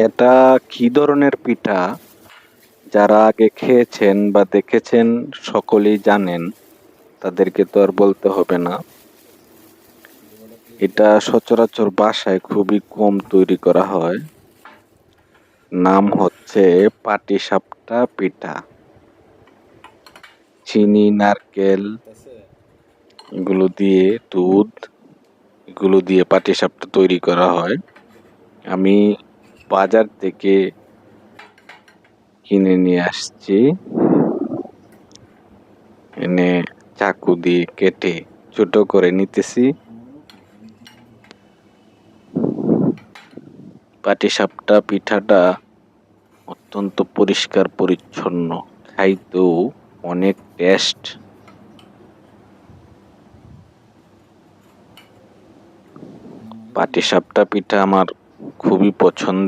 এটা কি ধরনের পিঠা? যারা আগে খেয়েছেন বা দেখেছেন সকলেই জানেন, তাদেরকে তো আর বলতে হবে না। এটা সচরাচর বাসায় খুবই কম তৈরি করা হয়। নাম হচ্ছে পাটিসাপটা পিঠা। চিনি, নারকেল এগুলো দিয়ে, দুধ এগুলো দিয়ে পাটিসাপটা তৈরি করা হয়। আমি বাজার থেকে কিনে নিয়ে আসছি, এনে চাকু দিয়ে কেটে ছোট করে নিতেছি। পাটিসাপটা পিঠাটা অত্যন্ত পরিষ্কার পরিচ্ছন্ন, খাইতেও অনেক টেস্ট। পাটিসাপটা পিঠা আমার খুবই পছন্দ।